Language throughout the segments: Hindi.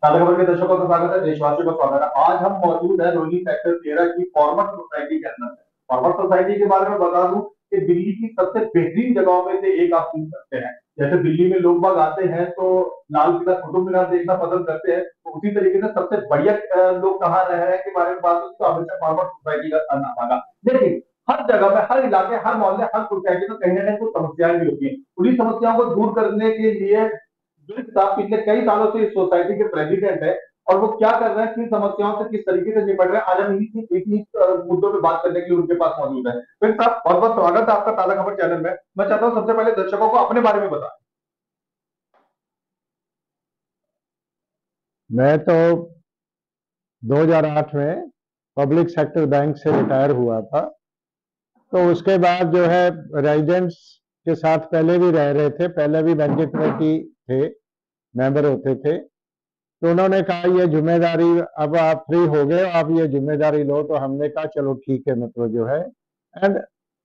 ताजा खबर के दर्शकों का स्वागत है, देशवासियों का स्वागत है। आज हम मौजूद है रोहिणी सेक्टर 13 की फॉर्मर सोसाइटी के अंदर। फॉर्मर सोसाइटी के बारे में बता दूं कि दिल्ली की सबसे बेहतरीन जगहों में से एक आप सुन सकते हैं। जैसे दिल्ली में लोग बाग आते हैं तो लाल किला कुतुब मीनार देखना पसंद करते हैं, तो उसी तरीके से सबसे बढ़िया लोग कहाँ रह रहे हैं के बारे में बात होती तो हमेशा फॉर्मर सोसाइटी का नाम आएगा। लेकिन हर जगह में, हर इलाके, हर मोहल्ले, हर सोसाइटी में कहीं ना कहीं कुछ समस्याएं भी होती है। उन्हीं समस्याओं को दूर करने के लिए जो साहब पिछले कई सालों से इस सोसाइटी के प्रेसिडेंट है, और वो क्या कर रहे हैं, किन समस्याओं से किस तरीके से निपट रहे हैं, आज हम इन्हीं मुद्दों पे बात करने के लिए उनके पास मौजूद है। फिर साहब बहुत बहुत स्वागत है आपका ताजा खबर चैनल में। मैं चाहता हूँ सबसे पहले दर्शकों को अपने बारे में बताएं। मैं तो 2008 में पब्लिक सेक्टर बैंक से रिटायर हुआ था। तो उसके बाद जो है रेजिडेंट्स के साथ पहले भी रह रहे थे, पहले भी मैंडेटरी थे, मेंबर होते थे। तो उन्होंने कहा ये जिम्मेदारी, अब आप फ्री हो गए, आप ये जिम्मेदारी लो। तो हमने कहा चलो ठीक है, मतलब जो है एंड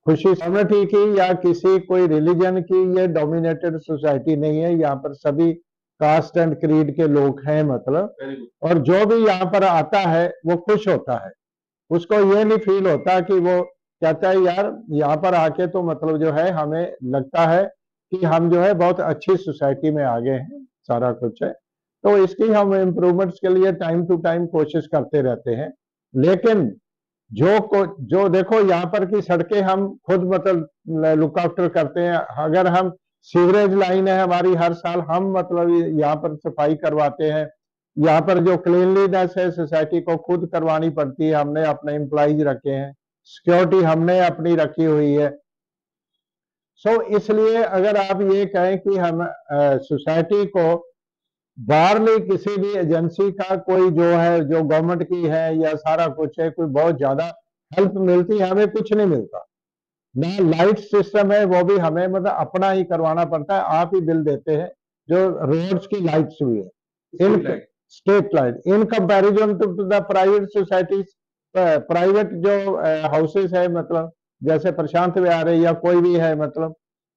खुशी कम्युनिटी की या किसी कोई रिलीजन की ये डोमिनेटेड सोसाइटी नहीं है। यहाँ पर सभी कास्ट एंड क्रीड के लोग हैं, मतलब, और जो भी यहाँ पर आता है वो खुश होता है। उसको ये नहीं फील होता कि वो कहता है यार यहाँ पर आके तो मतलब जो है हमें लगता है कि हम जो है बहुत अच्छी सोसाइटी में आ गए हैं, सारा कुछ है। तो इसकी हम इम्प्रूवमेंट्स के लिए टाइम टू टाइम कोशिश करते रहते हैं। लेकिन जो देखो यहाँ पर की सड़कें हम खुद मतलब लुक आफ्टर करते हैं। अगर हम सीवरेज लाइन है हमारी, हर साल हम मतलब यहाँ पर सफाई करवाते हैं। यहाँ पर जो क्लीनलीनेस है सोसाइटी को खुद करवानी पड़ती है, हमने अपने एम्प्लॉइज रखे हैं, सिक्योरिटी हमने अपनी रखी हुई है। इसलिए अगर आप ये कहें कि हम सोसाइटी को बाहरली किसी भी एजेंसी का कोई जो है, जो गवर्नमेंट की है या सारा कुछ है, कोई बहुत ज्यादा हेल्प मिलती है, हमें कुछ नहीं मिलता। ना लाइट सिस्टम है, वो भी हमें मतलब अपना ही करवाना पड़ता है, आप ही बिल देते हैं। जो रोड्स की लाइट्स हुई है, in street light, in comparison to the private societies, private जो हाउसेस है, मतलब जैसे प्रशांत विहार है या कोई भी है, मतलब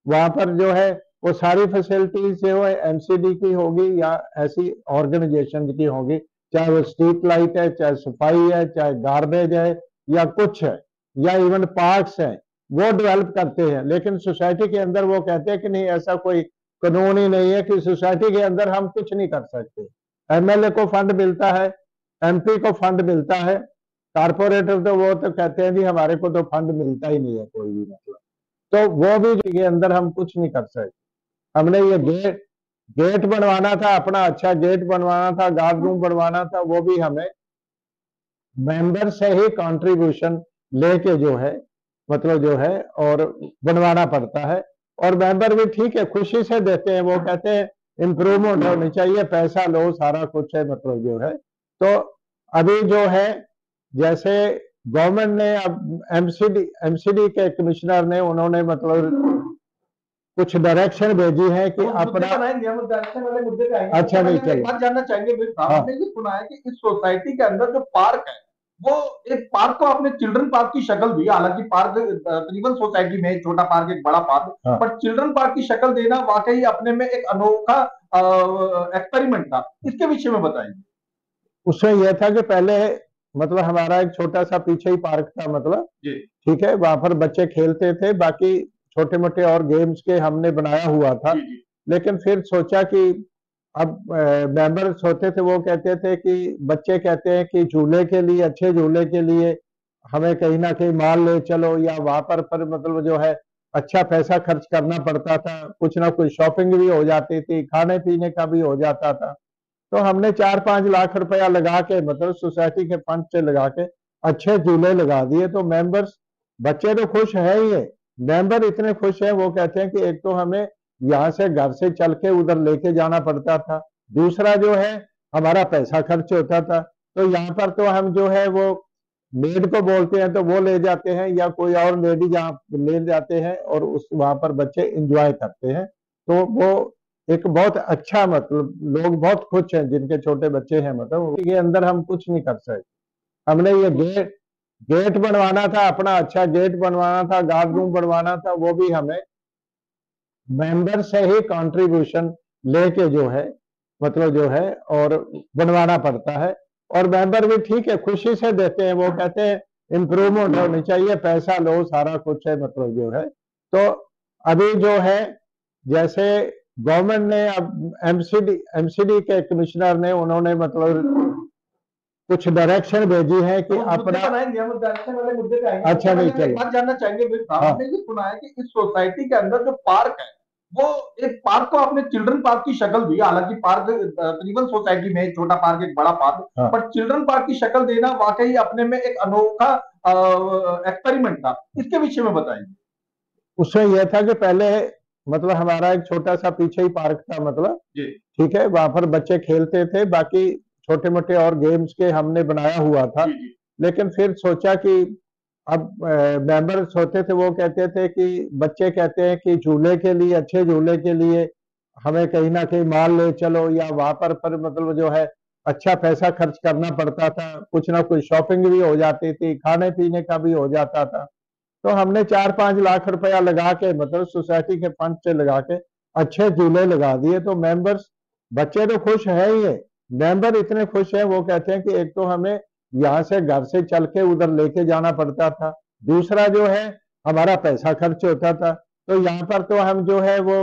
वहां पर जो है वो सारी फैसिलिटीज जो है एमसीडी की होगी या ऐसी ऑर्गेनाइजेशन की होगी, चाहे वो स्ट्रीट लाइट है, चाहे सफाई है, चाहे गार्बेज है या कुछ है, या इवन पार्क्स है, वो डेवलप करते हैं। लेकिन सोसाइटी के अंदर वो कहते हैं कि नहीं, ऐसा कोई कानून ही नहीं है कि सोसाइटी के अंदर हम कुछ नहीं कर सकते। एमएलए को फंड मिलता है, एमपी को फंड मिलता है, कारपोरेटर तो वो तो कहते हैं जी हमारे को तो फंड मिलता ही नहीं है कोई भी, मतलब। तो वो भी के अंदर हम कुछ नहीं कर सकते। हमने ये गेट बनवाना था, अपना अच्छा गेट बनवाना था, गार्ड रूम बनवाना था, वो भी हमें मेंबर से ही कंट्रीब्यूशन लेके जो है, मतलब जो है, और बनवाना पड़ता है। और मेंबर भी ठीक है, खुशी से देते हैं, वो कहते हैं इम्प्रूवमेंट होनी चाहिए, पैसा लो, सारा कुछ है, मतलब जो है। तो अभी जो है, जैसे गवर्नमेंट ने अब एमसीडी के कमिश्नर ने, उन्होंने मतलब कुछ डायरेक्शन भेजी है कि अपना डायरेक्शन वाले मुद्दे पे आएंगे। अच्छा नहीं एक बात जानना चाहेंगे मेरे साहब, हमने ये सुना है कि इस सोसाइटी के अंदर जो पार्क है, वो एक पार्क को आपने चिल्ड्रन पार्क की शक्ल दी। हालांकि पार्क तकरीबन सोसाइटी में एक छोटा पार्क, एक बड़ा पार्क, पर चिल्ड्रन पार्क की शक्ल देना वाकई अपने में एक अनोखा एक्सपेरिमेंट था। इसके विषय में बताइए। उसमें यह था कि पहले मतलब हमारा एक छोटा सा पीछे ही पार्क था, मतलब ठीक है, वहां पर बच्चे खेलते थे, बाकी छोटे मोटे और गेम्स के हमने बनाया हुआ था। लेकिन फिर सोचा कि अब मेंबर्स होते थे, वो कहते थे कि बच्चे कहते हैं कि झूले के लिए, अच्छे झूले के लिए हमें कहीं ना कहीं माल ले चलो, या वहां पर मतलब जो है अच्छा पैसा खर्च करना पड़ता था, कुछ ना कुछ शॉपिंग भी हो जाती थी, खाने पीने का भी हो जाता था। तो हमने 4-5 लाख रुपया लगा के, मतलब सोसाइटी के फंड से लगा के अच्छे झूले लगा दिए। तो मेंबर्स, बच्चे तो खुश है ही है, मेंबर इतने खुश हैं, वो कहते हैं कि एक तो हमें यहाँ से घर से चल के उधर लेके जाना पड़ता था, दूसरा जो है हमारा पैसा खर्च होता था। तो यहाँ पर तो हम जो है वो मेड को बोलते हैं तो वो ले जाते हैं, या कोई और लेडी जहाँ ले जाते हैं, और उस वहां पर बच्चे इंजॉय करते हैं। तो वो एक बहुत अच्छा, मतलब लोग बहुत खुश हैं जिनके छोटे बच्चे हैं, मतलब के अंदर हम कुछ नहीं कर सकते। हमने ये गेट बनवाना था, अपना अच्छा गेट बनवाना था, गार्ड रूम बनवाना था, वो भी हमें मेंबर से ही कंट्रीब्यूशन लेके जो है मतलब जो है और बनवाना पड़ता है। और मेंबर भी ठीक है, खुशी से देते हैं, वो कहते हैं इम्प्रूवमेंट होनी चाहिए, पैसा लो, सारा कुछ है मतलब जो है। तो अभी जो है जैसे गवर्नमेंट ने अब एमसीडी के कमिश्नर ने उन्होंने मतलब कुछ डायरेक्शन भेजी है कि अपना हम डायरेक्शन वाले मुद्दे पे आएंगे। अच्छा नहीं एक चलो बात जानना चाहेंगे भाई साहब, हाँ हमने ये सुना है कि इस सोसाइटी के अंदर जो पार्क है वो एक पार्क को आपने चिल्ड्रन पार्क की शक्ल दी, हालांकि पार्क तकरीबन सोसाइटी में एक छोटा पार्क एक बड़ा पार्क, हाँ पर चिल्ड्रन पार्क की शक्ल देना वाकई अपने में एक अनोखा एक्सपेरिमेंट था। इसके विषय में बताइए। उसमें यह था कि पहले मतलब हमारा एक छोटा सा पीछे ही पार्क था मतलब, जी ठीक है, वहां पर बच्चे खेलते थे, बाकी छोटे मोटे और गेम्स के हमने बनाया हुआ था। जी जी लेकिन फिर सोचा कि अब मेंबर्स होते थे वो कहते थे कि बच्चे कहते हैं कि झूले के लिए, अच्छे झूले के लिए हमें कहीं ना कहीं माल ले चलो, या वहां पर मतलब जो है अच्छा पैसा खर्च करना पड़ता था, कुछ ना कुछ शॉपिंग भी हो जाती थी, खाने पीने का भी हो जाता था। तो हमने 4-5 लाख रुपया लगा के मतलब सोसाइटी के फंड से लगा के अच्छे झूले लगा दिए। तो मेंबर्स, बच्चे तो खुश है ही है, मेंबर इतने खुश हैं, वो कहते हैं कि एक तो हमें यहाँ से घर से चल के उधर लेके जाना पड़ता था, दूसरा जो है हमारा पैसा खर्च होता था। तो यहाँ पर तो हम जो है वो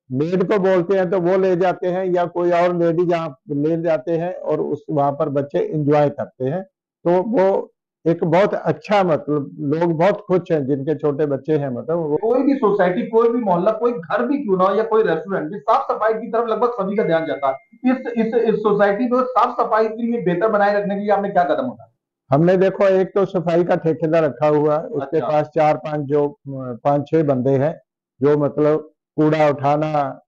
मेड को बोलते हैं तो वो ले जाते हैं, या कोई और लेडी जहाँ ले जाते हैं, और उस वहां पर बच्चे इंजॉय करते हैं। तो वो एक बहुत अच्छा मतलब लोग बहुत खुश हैं जिनके छोटे बच्चे हैं मतलब वो। कोई भी सोसाइटी, कोई भी मोहल्ला, कोई घर भी क्यों ना हो या कोई रेस्टोरेंट भी, साफ सफाई की तरफ लगभग सभी का ध्यान जाता है। इस सोसाइटी को साफ सफाई के लिए बेहतर बनाए रखने के लिए आपने क्या कदम उठाया? हमने देखो एक तो सफाई का ठेकेदार रखा हुआ है, उसके अच्छा पास 5-6 बंदे हैं जो मतलब कूड़ा उठाना,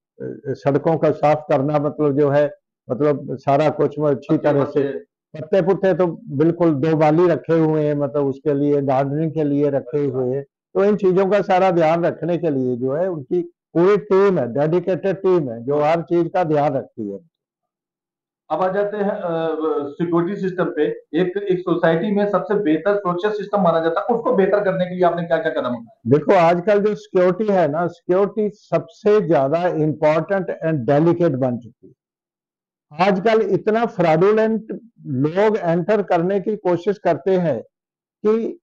सड़कों का साफ करना, मतलब जो है मतलब सारा कुछ अच्छी पत्ते तरह से, पत्ते पत्ते पुत्ते तो बिल्कुल 2 माली रखे हुए हैं मतलब उसके लिए, गार्डनिंग के लिए रखे अच्छा। हुए हैं। तो इन चीजों का सारा ध्यान रखने के लिए जो है उनकी पूरी टीम है, डेडिकेटेड टीम है जो हर चीज का ध्यान रखती है। अब आ जाते हैं सिक्योरिटी सिस्टम पे। एक सोसाइटी में सबसे बेहतर सोशल सिस्टम माना जाता है, उसको बेहतर करने के लिए आपने क्या क्या कदम उठाए? देखो आजकल जो सिक्योरिटी है ना, सिक्योरिटी सबसे ज्यादा इंपॉर्टेंट एंड डेलिकेट बन चुकी है। आजकल इतना फ्रॉडुलेंट लोग एंटर करने की कोशिश करते हैं कि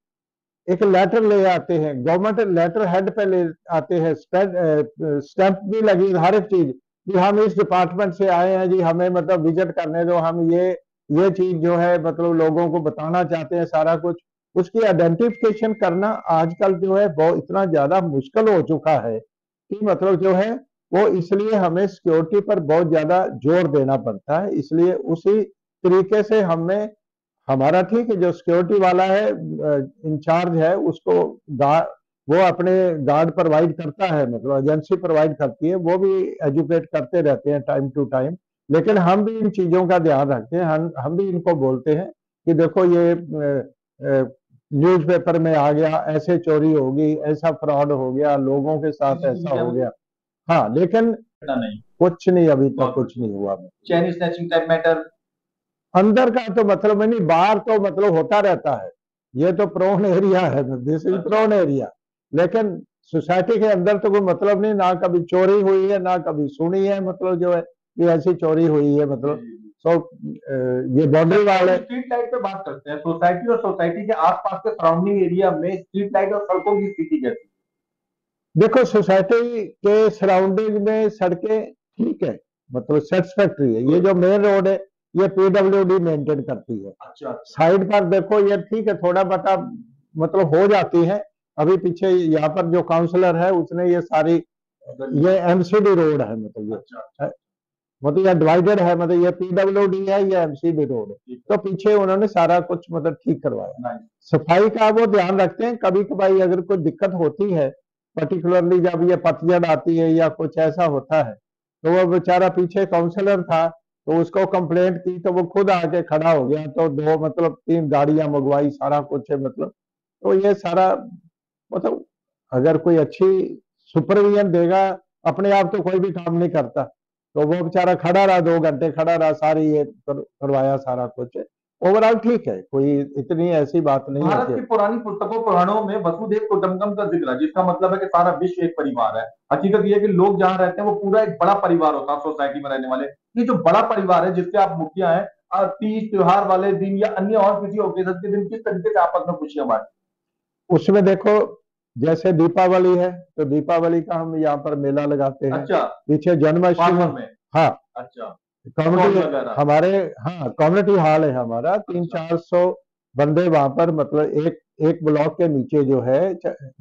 एक लेटर ले आते हैं, गवर्नमेंट लेटर हेड पे ले आते हैं, स्टैंप भी लगी हर एक चीज कि हम इस डिपार्टमेंट से आए हैं जी, हमें मतलब विजिट करने दो, हम ये चीज जो है मतलब लोगों को बताना चाहते हैं सारा कुछ। उसकी आइडेंटिफिकेशन करना आजकल जो है बहुत इतना ज्यादा मुश्किल हो चुका है कि मतलब जो है वो, इसलिए हमें सिक्योरिटी पर बहुत ज्यादा जोर देना पड़ता है। इसलिए उसी तरीके से हमें, हमारा ठीक है जो सिक्योरिटी वाला है इंचार्ज है उसको वो अपने गार्ड प्रोवाइड करता है, मतलब एजेंसी प्रोवाइड करती है, वो भी एजुकेट करते रहते हैं टाइम टू टाइम। लेकिन हम भी इन चीजों का ध्यान रखते हैं, हम भी इनको बोलते हैं कि देखो ये न्यूज़पेपर में आ गया, ऐसे चोरी होगी, ऐसा फ्रॉड हो गया, लोगों के साथ ऐसा हो गया। हाँ लेकिन नहीं, कुछ नहीं, अभी तक कुछ नहीं हुआ। Chain snatching type matter. अंदर का तो मतलब नहीं, बाहर तो मतलब होता रहता है, ये तो प्रोन एरिया है, दिस इज प्रोन एरिया। लेकिन सोसाइटी के अंदर तो कोई मतलब नहीं, ना कभी चोरी हुई है ना कभी सुनी है मतलब जो है कि ऐसी चोरी हुई है मतलब। सो ये बाउंड्री वाले। स्ट्रीट लाइट पे बात करते हैं, सोसाइटी और सोसाइटी के आसपास के सराउंडिंग एरिया में स्ट्रीट लाइट और सड़कों की स्थिति कैसी? देखो सोसाइटी के सराउंडिंग में सड़कें ठीक है, मतलब सेटिस्फैक्ट्री है। ये जो मेन रोड है ये पीडब्ल्यूडी मेंटेन करती है। अच्छा साइड पर देखो ये ठीक है, थोड़ा बता मतलब हो जाती है। अभी पीछे यहाँ पर जो काउंसलर है उसने ये सारी, ये एमसीडी रोड है मतलब ये, अच्छा मतलब ये डिवाइडेड है, मतलब ये पीडब्ल्यूडी है, ये एमसीडी रोड है। तो पीछे उन्होंने सारा कुछ मतलब ठीक करवाया। सफाई का वो ध्यान रखते हैं, कभी कभाई अगर कोई दिक्कत होती है, पर्टिकुलरली जब ये पतझड़ आती है या कुछ ऐसा होता है, तो वो बेचारा पीछे काउंसलर था तो उसको कंप्लेंट की तो वो खुद आके खड़ा हो गया, तो 2 मतलब 3 गाड़ियां मंगवाई, सारा कुछ है मतलब। तो ये सारा मतलब अगर कोई अच्छी सुपरविजन देगा, अपने आप तो कोई भी काम नहीं करता, तो वो बेचारा खड़ा रहा, 2 घंटे खड़ा रहा, सारी ये करवाया सारा कुछ। ओवरऑल ठीक है, कोई इतनी ऐसी बात नहीं है भारत कि। की पुरानी पुस्तकों पुराणों में वसुधैव कुटुंबकम का जिक्र है, जिसका मतलब है कि सारा विश्व एक परिवार है। हकीकत यह है कि लोग जहां रहते हैं वो पूरा एक बड़ा परिवार होता है सोसाइटी में रहने वाले। ये जो बड़ा परिवार है जिसके आप मुखिया हैं, तीज त्योहार वाले दिन या अन्य और किसी ओकेजन के दिन किस तरीके से आपस में खुशियां बांटते उसमें देखो, जैसे दीपावली है तो दीपावली का हम यहाँ पर मेला लगाते हैं? हैं। अच्छा, पीछे जन्माष्टमी। फार्मर में। हाँ, अच्छा, स्टॉल कम्युनिटी वगैरह। हमारे, हाँ कम्युनिटी हॉल है हमारा, तीन अच्छा, चार सौ बंदे वहां पर, मतलब एक एक ब्लॉक के नीचे जो है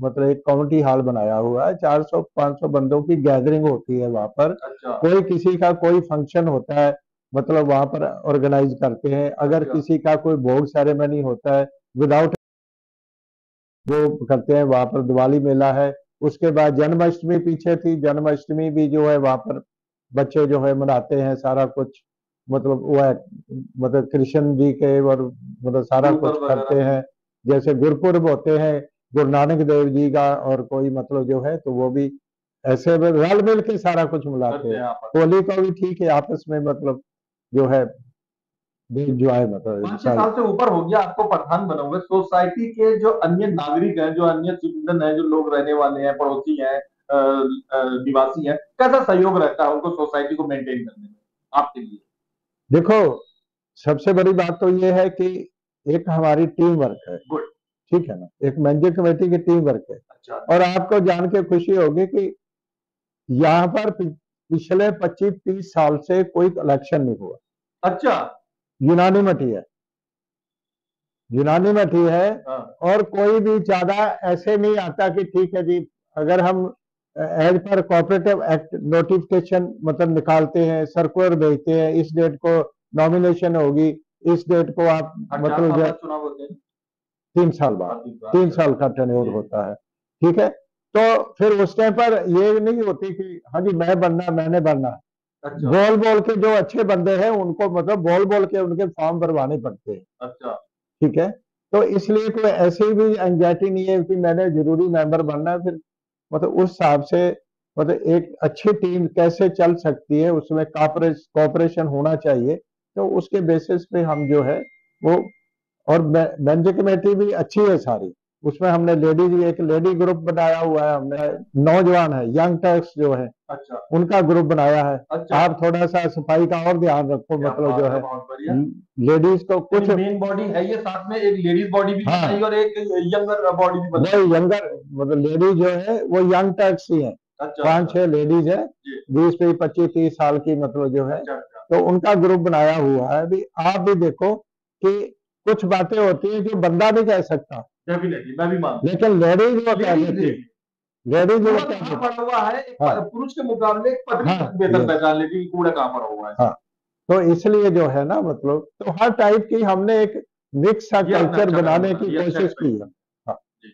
मतलब एक कम्युनिटी हॉल बनाया हुआ है, 400 500 बंदों की गैदरिंग होती है वहां पर। अच्छा, कोई किसी का कोई फंक्शन होता है, मतलब वहां पर ऑर्गेनाइज करते हैं। अगर अच्छा, किसी का कोई भोग सेरेमनी होता है विदाउट, वो करते हैं वहां पर। दिवाली मेला है, उसके बाद जन्माष्टमी पीछे थी, जन्माष्टमी भी जो है वहां पर बच्चे जो है मनाते हैं सारा कुछ, मतलब वो है, मतलब कृष्ण जी के, और मतलब सारा गुरु कुछ पर्व करते वगैरह हैं। जैसे गुरपुरब होते हैं गुरु नानक देव जी का, और कोई मतलब जो है तो वो भी ऐसे में रल मिल के सारा कुछ मिलाते करते हैं। हैं आपस में। होली का भी ठीक है, आपस में मतलब जो है एंजॉय, मतलब 5-6 इंशाल्लाह। साल से ऊपर हो गया आपको प्रधान बने हुए, सोसाइटी के जो अन्य नागरिक हैं, जो अन्य सिटीजन हैं, जो लोग रहने वाले हैं, पड़ोसी हैं, निवासी हैं, कैसा सहयोग रहता है उनको सोसाइटी को मेंटेन करने में आपके लिए? देखो, सबसे बड़ी बात तो ये है कि एक हमारी टीम वर्क है, गुड। ठीक है ना, एक मैनेजर कमेटी की टीम वर्क है। अच्छा, और आपको जान के खुशी होगी कि यहाँ पर पिछले 25-30 साल से कोई इलेक्शन नहीं हुआ। अच्छा। यूनानिमिटी है, यूनानिमिटी है। हाँ, और कोई भी ज्यादा ऐसे नहीं आता कि ठीक है जी, अगर हम as per cooperative act notification मतलब निकालते हैं, सर्कुलर भेजते हैं, इस डेट को नॉमिनेशन होगी, इस डेट को आप हर 4 साल मतलब बाद चुनाव होते हैं। 3 साल बाद, हर 3 साल। 3 साल का टेन्योर जी। होता है, ठीक है। तो फिर उस टाइम पर ये नहीं होती कि हाँ जी मैं बनना, मैंने बनना। अच्छा, बोल बोल के जो अच्छे बंदे हैं उनको मतलब बोल बोल के उनके फॉर्म भरवाने पड़ते हैं, अच्छा, ठीक है। तो इसलिए कोई ऐसी भी एंजाइटी नहीं है कि मैंने जरूरी मेंबर बनना है। फिर मतलब उस हिसाब से मतलब एक अच्छी टीम कैसे चल सकती है, उसमें कॉपरेशन होना चाहिए। तो उसके बेसिस पे हम जो है वो, और मैनेजर कमेटी भी अच्छी है सारी। उसमें हमने लेडीज, एक लेडी ग्रुप बनाया हुआ है हमने, नौजवान है, यंग टर्स जो है अच्छा, उनका ग्रुप बनाया है। अच्छा। आप थोड़ा सा सफाई का और ध्यान रखो, क्या मतलब जो बात है, है बहुत बढ़िया। लेडीज को यानी कुछ, मेन बॉडी है ये, साथ में एक लेडीज बॉडी भी हाँ बनाई और एक यंगर बॉडी भी बनाई। वो यंगर, मतलब लेडीज जो है वो यंग टर्स ही है। अच्छा, पांच अच्छा। छह लेडीज है, जी। 20 25 30 साल की, मतलब जो है। अच्छा, अच्छा। तो उनका ग्रुप बनाया हुआ है। अभी आप भी देखो कि कुछ बातें होती हैं जो बंदा नहीं कह सकता, डेफिनेटली मैं भी मानता हूँ। लेकिन लेडीज वो कह लेडीज देती जी, है। लेडीज वो कूड़ा कह कहाँ देती। पड़ा हुआ है, एक हाँ, पुरुष के मुकाबले एक पत्नी हाँ, बेहतर यस, पहचान लेती है कि कूड़ा कहाँ पड़ा हुआ है। हाँ। तो इसलिए जो है ना, मतलब तो हर टाइप की हमने एक मिक्स सा ये आपने कल्चर अच्छा कदम बनाने उठाया, की ये अच्छा कोशिश की एक्सपेरिमेंट। है। हाँ। जी।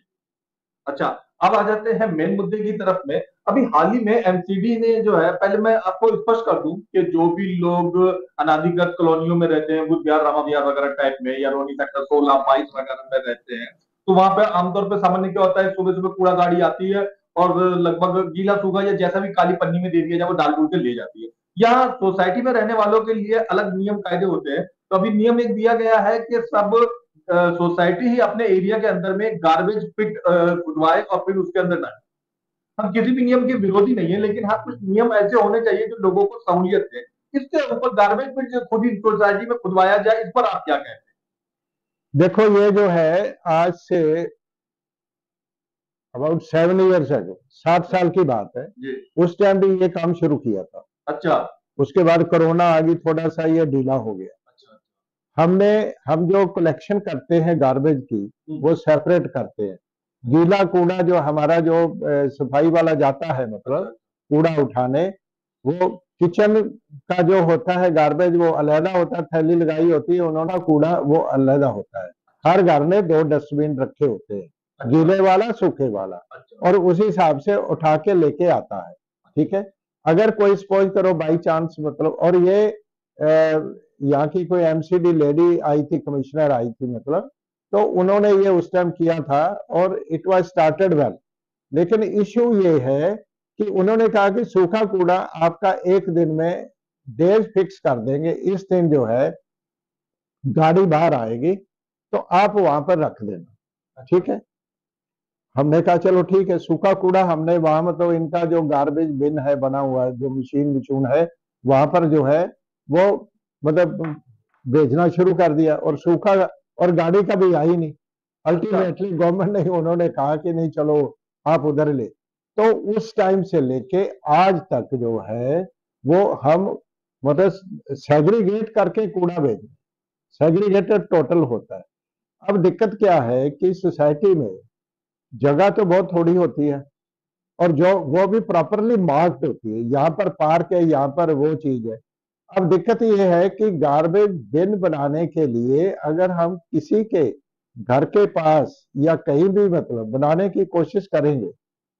अच्छा, अब आ जाते हैं मेन मुद्दे की तरफ में। अभी हाल ही में एमसीडी ने जो है, पहले मैं आपको स्पष्ट कर दूं कि जो भी लोग अनाधिकृत कॉलोनियों में रहते हैं, बुद्ध विहार, रामा विहार वगैरह टाइप में, या रोनी सेक्टर 16 22 वगैरह में रहते हैं, तो वहां पे आमतौर पर सामान्य क्या होता है, सुबह सुबह कूड़ा गाड़ी आती है और लगभग गीला सूखा या जैसा भी काली पन्नी में दे दिया जाए वो डाल डूल के ले जाती है। यहाँ सोसाइटी में रहने वालों के लिए अलग नियम कायदे होते हैं। तो अभी नियम एक दिया गया है कि सब सोसाइटी ही अपने एरिया के अंदर में गार्बेज पिट खुदवाए और फिर उसके अंदर डाले। हम किसी भी नियम के विरोधी नहीं है, लेकिन हाँ कुछ नियम ऐसे होने चाहिए जो लोगों को सहूलियत दे। इसके ऊपर गार्बेज पिट जो खुद ही सोसाइटी में खुदवाया जाए, इस पर आप क्या कहते देखो, ये जो है आज से अबाउट 7 years ago, हैं? 7 साल की बात है। जी। उस टाइम भी ये काम शुरू किया था। अच्छा, उसके बाद कोरोना आ गई, थोड़ा सा ये ढीला हो गया। अच्छा। हमने हम जो कलेक्शन करते हैं गार्बेज की, वो सेपरेट करते हैं। गीला कूड़ा जो हमारा जो सफाई वाला जाता है, अच्छा, मतलब कूड़ा उठाने, वो किचन का जो होता है गार्बेज वो अलहदा होता है, थैली लगाई होती है उन्होंने, कूड़ा वो अलहदा होता है। हर घर में 2 डस्टबिन रखे होते हैं, अच्छा, गीले वाला, सूखे वाला, अच्छा, और उसी हिसाब से उठा के लेके आता है, ठीक है। अगर कोई सपोज करो बाई चांस, मतलब, और ये यहाँ की कोई एमसीडी लेडी आई थी, कमिश्नर आई थी, मतलब, तो उन्होंने ये उस टाइम किया था और इट वाज स्टार्टेड वेल। लेकिन इश्यू ये है कि उन्होंने कहा कि सूखा कूड़ा आपका एक दिन में डेज फिक्स कर देंगे, इस दिन जो है गाड़ी बाहर आएगी तो आप वहां पर रख देना, अच्छा, ठीक है। हमने कहा चलो ठीक है। सूखा कूड़ा हमने वहां, मतलब इनका जो गार्बेज बिन है बना हुआ है, जो मशीन विचून है, वहां पर जो है वो मतलब भेजना शुरू कर दिया, और सूखा, और गाड़ी का भी आई नहीं। अल्टीमेटली गवर्नमेंट ने उन्होंने कहा कि नहीं चलो आप उधर ले। तो उस टाइम से लेके आज तक जो है वो हम मतलब सेग्रीगेट करके कूड़ा भेज, सेग्रीगेटेड टोटल होता है। अब दिक्कत क्या है कि सोसाइटी में जगह तो बहुत थोड़ी होती है, और जो वो भी प्रॉपरली मार्क्ड होती है, यहाँ पर पार्क है, यहाँ पर वो चीज है। अब दिक्कत ये है कि गार्बेज बिन बनाने के लिए अगर हम किसी के घर के पास या कहीं भी मतलब बनाने की कोशिश करेंगे,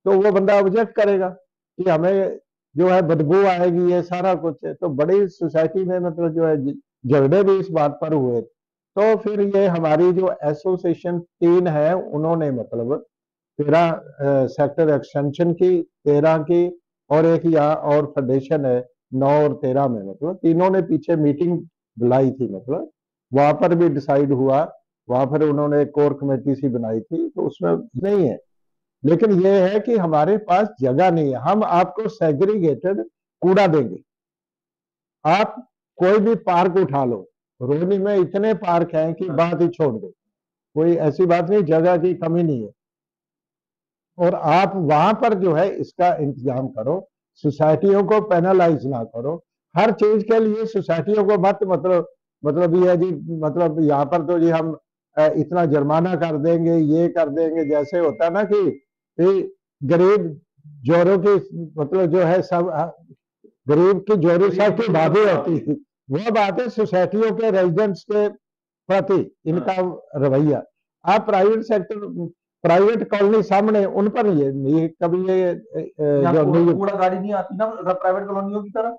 तो वो बंदा ऑब्जेक्ट करेगा कि हमें जो है बदबू आएगी, ये सारा कुछ है। तो बड़ी सोसाइटी में मतलब जो है झगड़े भी इस बात पर हुए। तो फिर ये हमारी जो एसोसिएशन 3 है, उन्होंने मतलब 13 सेक्टर एक्सटेंशन की, 13 की, और एक यहाँ और फेडरेशन है 9 और 13 में, मतलब तीनों ने पीछे मीटिंग बुलाई थी, मतलब वहां पर भी डिसाइड हुआ। वहां पर उन्होंने एक कोर कमेटी सी बनाई थी, तो उसमें नहीं है। लेकिन यह है कि हमारे पास जगह नहीं है। हम आपको सेग्रीगेटेड कूड़ा देंगे, आप कोई भी पार्क उठा लो, रोहिणी में इतने पार्क हैं कि बात ही छोड़ दो, कोई ऐसी बात नहीं, जगह की कमी नहीं है। और आप वहां पर जो है इसका इंतजाम करो, सोसाइटियों को पेनलाइज ना करो। हर चीज के लिए सोसाइटियों को मत मतलब ये है जी, मतलब यहाँ पर तो जी हम इतना जुर्माना कर देंगे, ये कर देंगे, जैसे होता है ना कि गरीब जोरों की मतलब जो है सब गरीब की जोरी सब की भाभी होती है। वह बात है सोसाइटियों के रेजिडेंट्स के प्रति इनका रवैया। आप प्राइवेट सेक्टर, प्राइवेट कॉलोनी सामने, उन पर ये कभी ये जो कूड़ा गाड़ी नहीं आती ना प्राइवेट कॉलोनियों की तरह।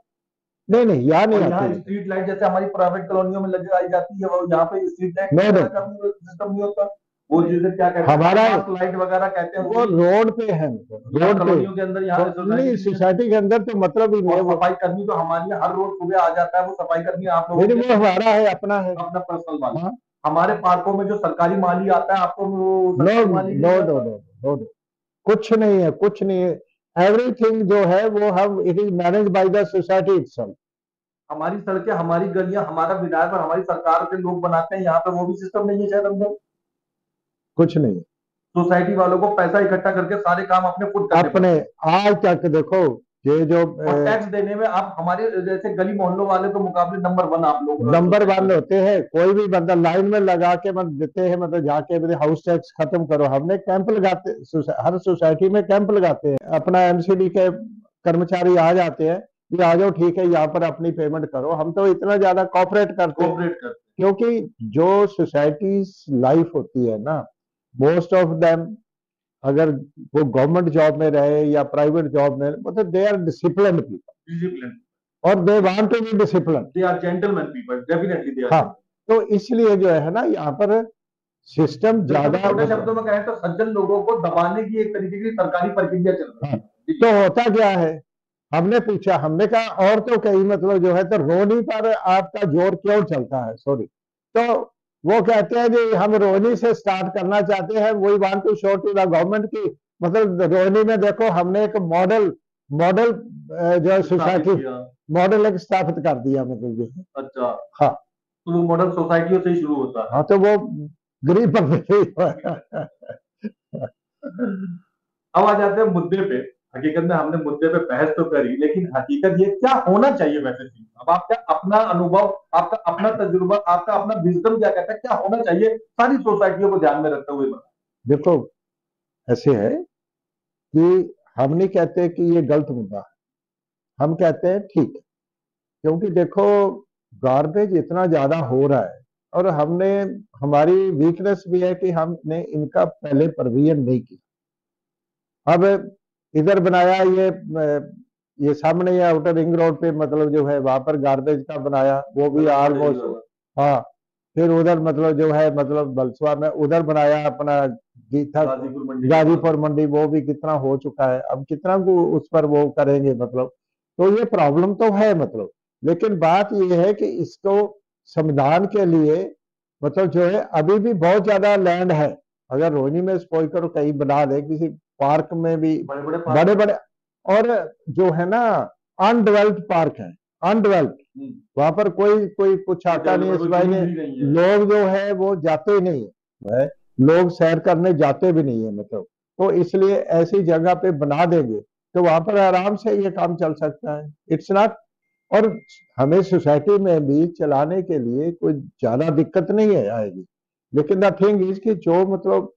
नहीं नहीं यहाँ नहीं यहाँ आती। स्ट्रीट लाइट जैसे हमारी प्राइवेट कॉलोनियों में लगाई जाती है, वो यहाँ पे स्ट्रीट लाइट नहीं नहीं, सिस्टम नहीं होता। वो जिसे क्या कहते हैं, हमारा लाइट वगैरह कहते हैं, वो रोड पे है, रोड पे कॉलोनियों के अंदर यहाँ नहीं, सोसाइटी के अंदर तो मतलब ही नहीं है। वो सफाई कर्मी तो हमारी हर रोज सुबह आ जाता है, वो सफाई कर्मी आप लोगों नहीं, वो हमारा है, अपना है, अपना पर्सनल माली। हाँ। हमारे पार्कों में जो सरकारी माली आता है, आपको वो नो सरकारी माली नो नहीं नो आता। नो नो, कुछ नहीं है, कुछ नहीं है। एवरीथिंग जो है वो हम, it is manage by the society itself. हमारी सड़कें, हमारी गलियां, हमारा विधायक और हमारी सरकार के लोग बनाते हैं, यहाँ पे वो भी सिस्टम नहीं है शायद अंदर। कुछ नहीं सोसाइटी वालों को पैसा इकट्ठा करके सारे काम अपने खुद करने अपने। आज तक देखो ये जो और टैक्स देने में आप हमारे जैसे गली मोहल्लों वाले तो मुकाबले नंबर 1 आप लोग नंबर 1 होते हैं। कोई भी बंदा लाइन में लगा के मत देते हैं, मतलब जाके हाउस टैक्स खत्म करो। हमने कैंप लगाते, हर सोसाइटी में कैंप लगाते हैं, अपना एमसीडी के कर्मचारी आ जाते हैं कि आ जाओ, ठीक है, यहाँ पर अपनी पेमेंट करो। हम तो इतना ज्यादा कॉपरेट करते हैं, क्योंकि जो सोसाइटी लाइफ होती है ना, मोस्ट ऑफ देम, अगर वो गवर्नमेंट जॉब में रहे या प्राइवेट जॉब में, मतलब दे आर डिसिप्लिन पीपल, और they want to be discipline, they are gentleman people, definitely they are. हाँ, तो इसलिए जो है ना यहाँ पर सिस्टम ज्यादा, छोटे शब्दों में कहें तो सज्जन लोगों को दबाने की एक तरीके की सरकारी प्रक्रिया चल रही है। तो होता क्या है, हमने पूछा, हमने कहा और तो कहीं मतलब जो है, तो रोनी पर आपका जोर क्यों चलता है, सॉरी। तो वो कहते हैं जी हम रोनी से स्टार्ट करना चाहते हैं, we want to show to the government की मतलब रोनी में देखो हमने एक मॉडल मॉडल जो है सोसाइटी मॉडल एक स्थापित कर दिया, मतलब जो है। अच्छा, हाँ, तो मॉडल सोसाइटियों से ही शुरू होता है। हाँ, तो वो गरीब बंदे अब आ जाते हैं मुद्दे पे। हकीकत में हमने मुद्दे पे बहस तो करी, लेकिन हकीकत ये क्या होना चाहिए वैसे चीज। अब आपका अपना अनुभव, आपका अपना तजुर्बा, आपका अपना विजडम क्या कहता है क्या होना चाहिए सारी सोसाइटियों को ध्यान में रखते हुए। देखो ऐसे है कि हम नहीं कहते कि ये गलत मुद्दा है, हम कहते हैं ठीक है, क्योंकि देखो गार्बेज इतना ज्यादा हो रहा है, और हमने, हमारी वीकनेस भी है कि हमने इनका पहले प्रोविजन नहीं किया। अब इधर बनाया ये सामने या आउटर रिंग रोड पे मतलब जो है वहां पर गार्बेज का बनाया, वो भी ऑलमोस्ट, हाँ। फिर उधर मतलब जो है मतलब बलसवा में उधर बनाया अपना गीता गाजीपुर मंडी, वो भी कितना हो चुका है, अब कितना उस पर वो करेंगे मतलब। तो ये प्रॉब्लम तो है मतलब, लेकिन बात ये है कि इसको संविधान के लिए मतलब जो है अभी भी बहुत ज्यादा लैंड है। अगर रोहिणी में स्पोई करो कहीं बना दे, किसी पार्क में भी बड़े बड़े और जो है ना अनडेवलप्ड पार्क है, अनडेवलप्ड, वहां पर कोई कोई कुछ आता नहीं है इस भाई ने, लोग जो है वो जाते ही नहीं है, लोग सैर करने जाते भी नहीं है मतलब। तो इसलिए ऐसी जगह पे बना देंगे तो वहां पर आराम से ये काम चल सकता है। इट्स नॉट, और हमें सोसाइटी में भी चलाने के लिए कोई ज्यादा दिक्कत नहीं है आएगी। लेकिन द थिंग इज कि जो मतलब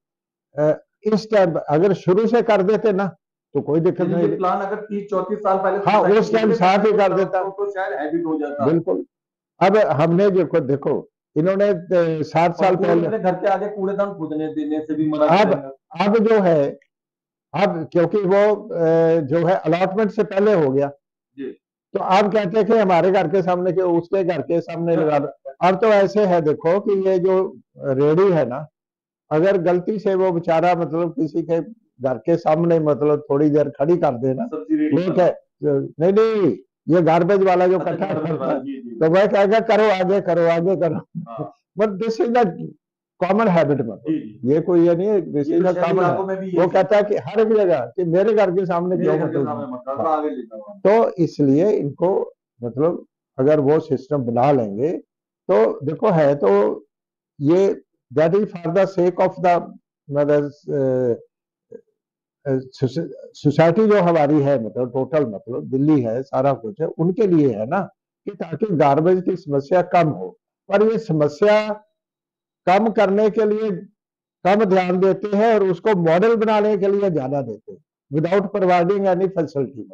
इस टाइम अगर शुरू से कर देते ना तो कोई दिक्कत नहीं। प्लान अगर 30-34 साल पहले हाँ उस टाइम साथ ही कर देता तो शायद हैबिट हो जाता। बिल्कुल। अब हमने जो देखो इन्होंने 7 साल पहले घर के आगे कूड़ेदान खोदने देने से भी मना अब जो है, अब क्योंकि वो जो है अलॉटमेंट से पहले हो गया जी। तो अब कहते हैं कि हमारे घर के सामने के उसके घर के सामने लगा दो। अब तो ऐसे है देखो कि ये जो रेडी है ना, अगर गलती से वो बेचारा मतलब किसी के घर के सामने मतलब थोड़ी देर खड़ी कर देना, ठीक है, नहीं नहीं ये गार्बेज वाला जो इकट्ठा करता है तो वह कहेगा करो आगे करो आगे करो। But this is the common habit में, ये कोई ये नहीं है, दिस इज द कॉमन। वो कहता है कि हर एक जगह कि मेरे घर के सामने क्यों मतलब। तो इसलिए इनको मतलब अगर वो सिस्टम बना लेंगे तो देखो है तो ये that is for the sake of the मतलब सोसाइटी जो हमारी है मतलब टोटल मतलब दिल्ली है सारा कुछ है उनके लिए है ना, कि ताकि गार्बेज की समस्या कम हो। पर ये समस्या कम करने के लिए कम ध्यान देते हैं और उसको मॉडल बनाने के लिए ज्यादा देते हैं विदाउट प्रोवाइडिंग एनी फैसिलिटी।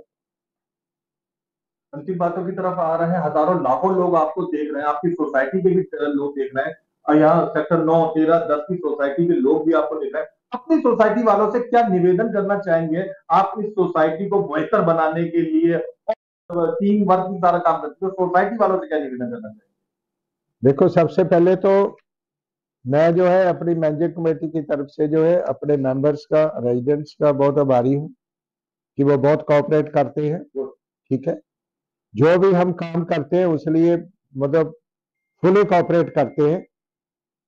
अंतिम बातों की तरफ आ रहे हैं, हजारों लाखों लोग आपको देख रहे हैं, आपकी सोसाइटी के भी लोग देख रहे हैं और यहाँ सेक्टर 9, 13, 10 की सोसाइटी के लोग भी आपको देख रहे हैं। अपनी सोसाइटी वालों से क्या निवेदन करना चाहेंगे आप इस सोसाइटी को बेहतर बनाने के लिए, और टीम वर्क की सारा काम करते हैं, तो सोसाइटी वालों से क्या निवेदन करना चाहेंगे? देखो सबसे पहले तो मैं जो है अपनी मैनेजिंग कमेटी की तरफ से जो है अपने मेंबर्स का रेजिडेंट्स का बहुत आभारी हूँ कि वो बहुत कोऑपरेट करते हैं, ठीक है, जो भी हम काम करते हैं उसलिए मतलब फुली कोऑपरेट करते हैं।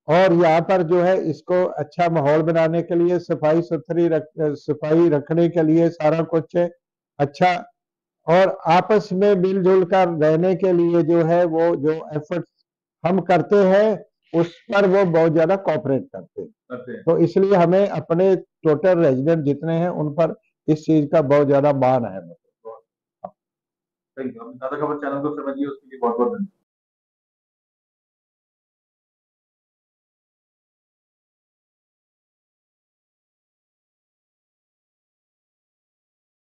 और यहाँ पर जो है इसको अच्छा माहौल बनाने के लिए सफाई रखने के लिए सारा कुछ है अच्छा, और आपस में मिलजुल कर रहने के लिए जो है वो जो एफर्ट हम करते हैं उस पर वो बहुत ज्यादा कोऑपरेट करते हैं। तो इसलिए हमें अपने टोटल रेजिडेंट जितने हैं उन पर इस चीज का बहुत ज्यादा मान है। दादा खबर चैनल को समझिए, उसके लिए बहुत बहुत धन्यवाद।